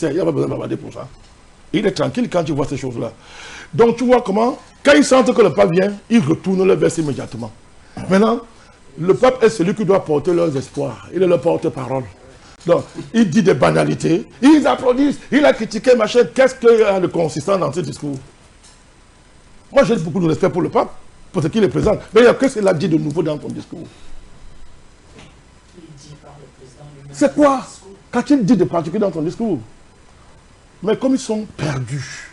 Il n'y a pas besoin de bavarder pour ça. Il est tranquille quand tu vois ces choses-là. Donc tu vois comment, quand ils sentent que le pape vient, ils retournent le verset immédiatement. Maintenant, le pape est celui qui doit porter leurs espoirs. Il est le porte-parole. Donc, il dit des banalités, ils applaudissent, il a critiqué, machin. Qu'est-ce qu'il y a de consistant dans ce discours? Moi, j'ai beaucoup de respect pour le pape, pour ce qu'il est présent. Mais qu'est-ce qu'il a dit de nouveau dans ton discours? C'est quoi? Qu'a-t-il dit de particulier dans ton discours? Mais comme ils sont perdus,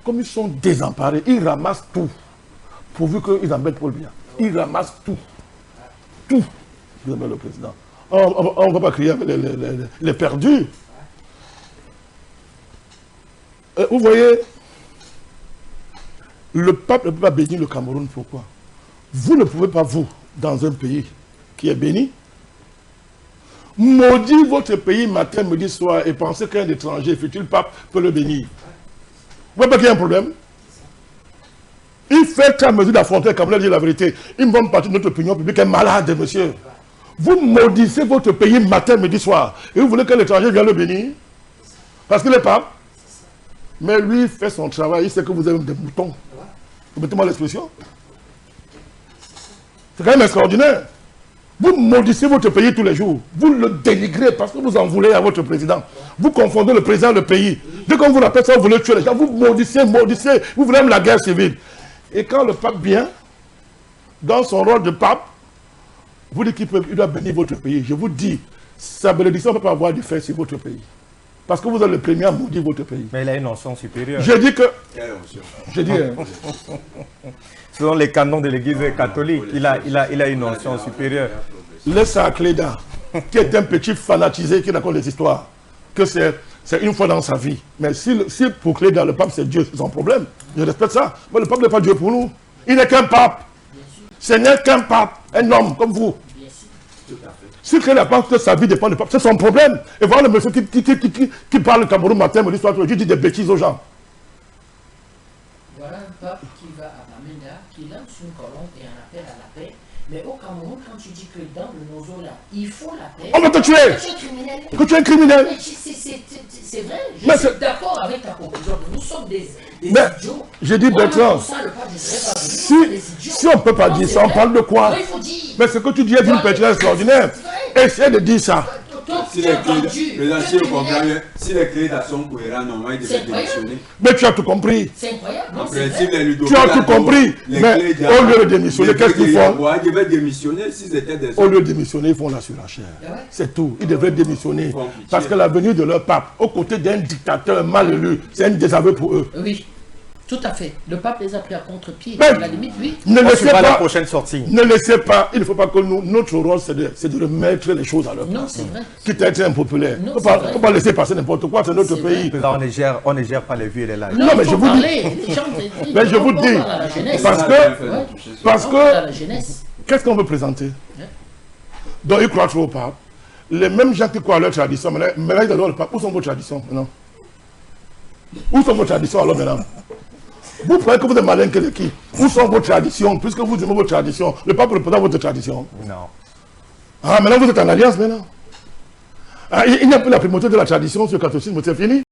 comme ils sont désemparés, ils ramassent tout, pourvu qu'ils embêtent Paul Biya. Ils ramassent tout. Tout. Vous aimez le président. On ne va pas crier avec les perdus. Vous voyez, le pape ne peut pas bénir le Cameroun. Pourquoi? Vous ne pouvez pas, vous, dans un pays qui est béni, maudire votre pays matin, midi, soir et penser qu'un étranger, futur pape, peut le bénir. Vous voyez pas qu'il y a un problème? Il fait qu'à mesure d'affronter le Cameroun, dire la vérité. Une bonne partie de notre opinion publique est malade, monsieur. Vous maudissez votre pays matin, midi, soir. Et vous voulez que l'étranger vienne le bénir? Parce qu'il est pape. Mais lui, il fait son travail. Il sait que vous avez des moutons. Mettez-moi l'expression. C'est quand même extraordinaire. Vous maudissez votre pays tous les jours. Vous le dénigrez parce que vous en voulez à votre président. Vous confondez le président et le pays. Dès qu'on vous rappelle ça, vous voulez tuer les gens. Vous maudissez. Vous voulez même la guerre civile. Et quand le pape vient, dans son rôle de pape, vous dites qu'il doit bénir votre pays. Je vous dis, sa bénédiction ne peut pas avoir d'effet sur votre pays. Parce que vous êtes le premier à maudire votre pays. Mais il a une notion supérieure. Je dis que... Je dis... Selon les canons de l'église catholique, il a une notion supérieure. Le Sacléda, qui est un petit fanatisé qui raconte des histoires, que c'est une fois dans sa vie. Mais si pour Cléda, le pape c'est Dieu, c'est son problème. Je respecte ça. Mais le pape n'est pas Dieu pour nous. Il n'est qu'un pape. Ce n'est qu'un pape, un homme comme vous. Si Cléda pense que sa vie dépend du pape, c'est son problème. Et voilà le monsieur qui parle le Cameroun matin, me dit soir, je dis des bêtises aux gens. Voilà un pape qui va à Bamenda, qui lance une colombe et un appel à la paix. Mais au Cameroun, quand tu dis que dans le nozo là, il faut la paix. On va te tuer! Que tu es un criminel! C'est vrai, je suis d'accord avec ta conclusion. Nous sommes des idiots. J'ai dit Bertrand, si on ne peut pas dire ça, on parle de quoi? Mais ce que tu dis est d'une pertinence extraordinaire. Essaye de dire ça. Si les candidats sont cohérents, normalement, ils devraient démissionner. Mais tu as tout compris. C'est incroyable. En principe, les tu as tout compris. Mais au lieu de démissionner, qu'est-ce qu'ils font? Ils devaient démissionner s'ils étaient des... Au lieu de démissionner, ils font la surenchère. C'est tout. Ils devraient démissionner. Parce que la venue de leur pape, aux côtés d'un dictateur mal élu, c'est un désaveu pour eux. Oui. Tout à fait. Le pape les a pris à contre-pied. À la limite, oui. Ne laissez pas la prochaine sortie. Ne laissez pas. Il ne faut pas que notre rôle, c'est de remettre les choses à leur place. Non, c'est vrai. Quitte à être impopulaire. Il ne faut pas laisser passer n'importe quoi. C'est notre pays. On ne gère pas les vieux et les larges. Non, mais je vous dis. Mais je vous dis. Parce que. Qu'est-ce qu'on veut présenter? Donc, ils croient trop au pape. Les mêmes gens qui croient à leur tradition, maintenant ils adorent le pape. Où sont vos traditions maintenant? Où sont vos traditions alors maintenant? Vous croyez que vous êtes malin que de qui? Où sont vos traditions? Puisque vous aimez vos traditions, le pape représente votre tradition. Non. Ah, maintenant vous êtes en alliance maintenant. Ah, il n'y a plus la primauté de la tradition sur le catholicisme, c'est fini.